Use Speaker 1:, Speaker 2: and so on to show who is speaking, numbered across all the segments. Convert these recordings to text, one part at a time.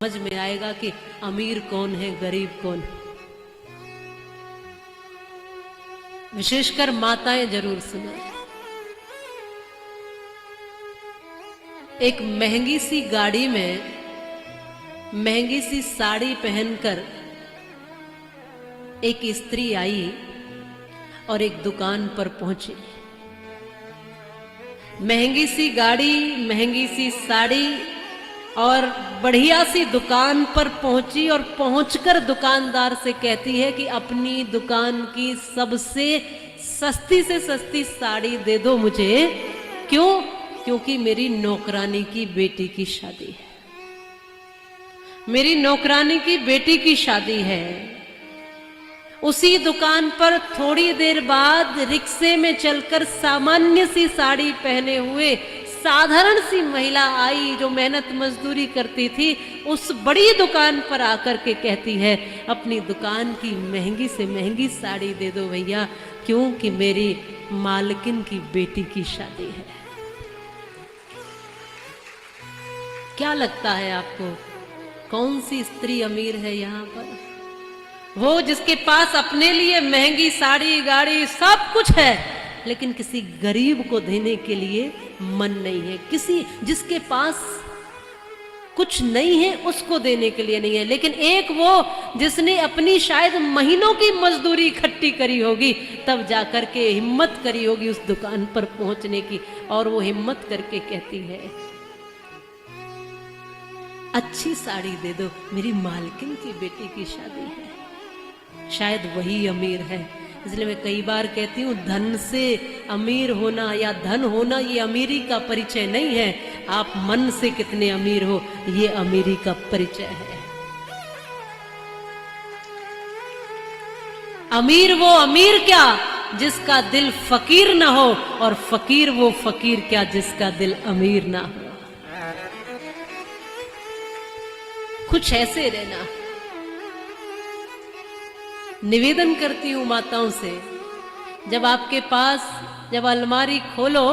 Speaker 1: समझ में आएगा कि अमीर कौन है, गरीब कौन है। विशेषकर माताएं जरूर सुने। एक महंगी सी गाड़ी में महंगी सी साड़ी पहनकर एक स्त्री आई और एक दुकान पर पहुंची। महंगी सी गाड़ी, महंगी सी साड़ी और बढ़िया सी दुकान पर पहुंची और पहुंचकर दुकानदार से कहती है कि अपनी दुकान की सबसे सस्ती से सस्ती साड़ी दे दो मुझे। क्यों? क्योंकि मेरी नौकरानी की बेटी की शादी है। मेरी नौकरानी की बेटी की शादी है। उसी दुकान पर थोड़ी देर बाद रिक्शे में चलकर सामान्य सी साड़ी पहने हुए साधारण सी महिला आई जो मेहनत मजदूरी करती थी। उस बड़ी दुकान पर आकर के कहती है अपनी दुकान की महंगी से महंगी साड़ी दे दो भैया, क्योंकि मेरी मालकिन की बेटी की शादी है। क्या लगता है आपको कौन सी स्त्री अमीर है यहाँ पर? वो जिसके पास अपने लिए महंगी साड़ी, गाड़ी सब कुछ है, लेकिन किसी गरीब को देने के लिए मन नहीं है। किसी जिसके पास कुछ नहीं है उसको देने के लिए नहीं है। लेकिन एक वो जिसने अपनी शायद महीनों की मजदूरी इकट्ठी करी होगी, तब जाकर के हिम्मत करी होगी उस दुकान पर पहुंचने की, और वो हिम्मत करके कहती है अच्छी साड़ी दे दो, मेरी मालकिन की बेटी की शादी है। शायद वही अमीर है। इसलिए मैं कई बार कहती हूँ धन से अमीर होना या धन होना ये अमीरी का परिचय नहीं है। आप मन से कितने अमीर हो ये अमीरी का परिचय है। अमीर वो अमीर क्या जिसका दिल फकीर ना हो, और फकीर वो फकीर क्या जिसका दिल अमीर ना हो। कुछ ऐसे रहना। निवेदन करती हूं माताओं से, जब आपके पास जब अलमारी खोलो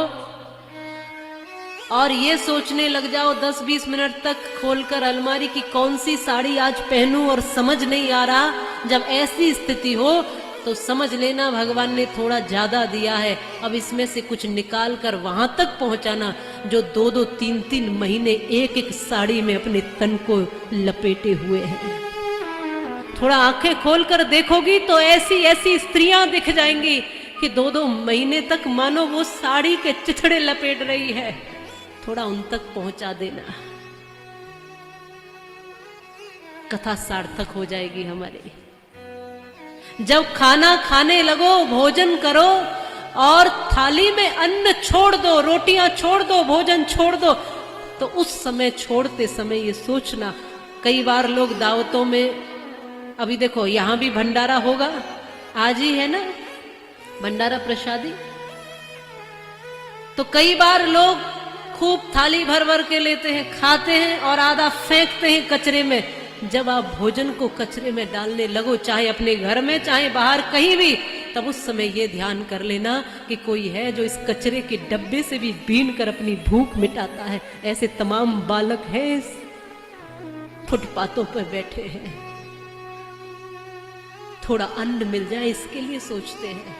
Speaker 1: और ये सोचने लग जाओ 10-20 मिनट तक खोलकर अलमारी की कौन सी साड़ी आज पहनूं और समझ नहीं आ रहा, जब ऐसी स्थिति हो तो समझ लेना भगवान ने थोड़ा ज्यादा दिया है। अब इसमें से कुछ निकाल कर वहां तक पहुंचाना जो 2-2, 3-3 महीने एक साड़ी में अपने तन को लपेटे हुए हैं। थोड़ा आंखें खोलकर देखोगी तो ऐसी ऐसी स्त्रियां दिख जाएंगी कि 2-2 महीने तक मानो वो साड़ी के चिथड़े लपेट रही है। थोड़ा उन तक पहुंचा देना, कथा सार्थक हो जाएगी हमारी। जब खाना खाने लगो, भोजन करो और थाली में अन्न छोड़ दो, रोटियां छोड़ दो, भोजन छोड़ दो, तो उस समय छोड़ते समय ये सोचना। कई बार लोग दावतों में, अभी देखो यहां भी भंडारा होगा, आज ही है ना भंडारा प्रसादी, तो कई बार लोग खूब थाली भर भर के लेते हैं, खाते हैं और आधा फेंकते हैं कचरे में। जब आप भोजन को कचरे में डालने लगो, चाहे अपने घर में चाहे बाहर कहीं भी, तब उस समय ये ध्यान कर लेना कि कोई है जो इस कचरे के डब्बे से भी बीन कर अपनी भूख मिटाता है। ऐसे तमाम बालक हैं फुटपाथों पर बैठे हैं, थोड़ा अन्न मिल जाए इसके लिए सोचते हैं।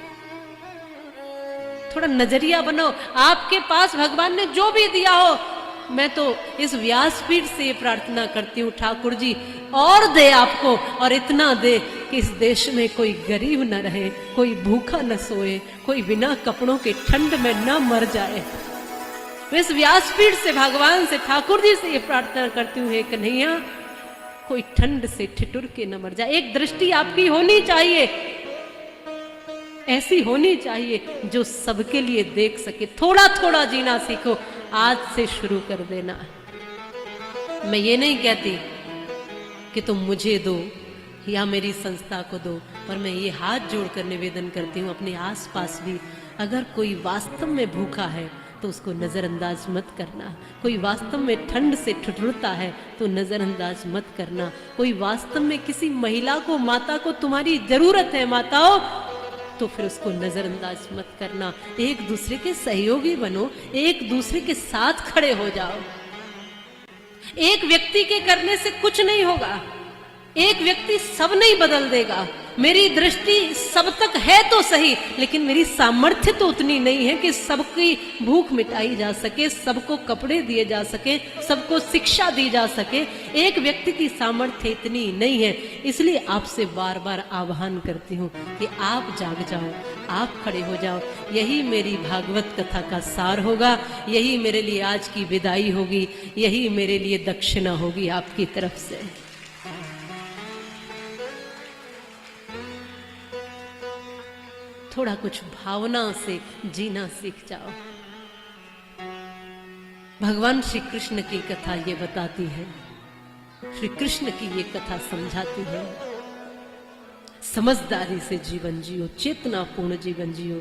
Speaker 1: थोड़ा नजरिया बनाओ। आपके पास भगवान ने जो भी दिया हो, मैं तो इस व्यासपीठ से ये प्रार्थना करती हूँ ठाकुर जी और दे आपको, और इतना दे कि इस देश में कोई गरीब न रहे, कोई भूखा न सोए, कोई बिना कपड़ों के ठंड में न मर जाए। इस व्यासपीठ से भगवान से, ठाकुर जी से ये प्रार्थना करती हूँ हे कन्हैया, कोई ठंड से ठिठुर के न मर जाए। एक दृष्टि आपकी होनी चाहिए, ऐसी होनी चाहिए जो सबके लिए देख सके। थोड़ा थोड़ा जीना सीखो, आज से शुरू कर देना। मैं ये नहीं कहती कि तुम मुझे दो या मेरी संस्था को दो, पर मैं ये हाथ जोड़कर निवेदन करती हूँ अपने आसपास भी, अगर कोई वास्तव में भूखा है तो उसको नजरअंदाज मत करना। कोई वास्तव में ठंड से ठिठुरता है तो नजरअंदाज मत करना। कोई वास्तव में किसी महिला को, माता को तुम्हारी जरूरत है माताओं, तो फिर उसको नजरअंदाज मत करना। एक दूसरे के सहयोगी बनो, एक दूसरे के साथ खड़े हो जाओ। एक व्यक्ति के करने से कुछ नहीं होगा, एक व्यक्ति सब नहीं बदल देगा। मेरी दृष्टि सब तक है तो सही, लेकिन मेरी सामर्थ्य तो उतनी नहीं है कि सबकी भूख मिटाई जा सके, सबको कपड़े दिए जा सके, सबको शिक्षा दी जा सके। एक व्यक्ति की सामर्थ्य इतनी नहीं है। इसलिए आपसे बार बार आह्वान करती हूँ कि आप जाग जाओ, आप खड़े हो जाओ। यही मेरी भागवत कथा का सार होगा, यही मेरे लिए आज की विदाई होगी, यही मेरे लिए दक्षिणा होगी आपकी तरफ से। थोड़ा कुछ भावना से जीना सीख जाओ। भगवान श्री कृष्ण की कथा ये बताती है, श्री कृष्ण की ये कथा समझाती है, समझदारी से जीवन जियो, चेतनापूर्ण जीवन जियो।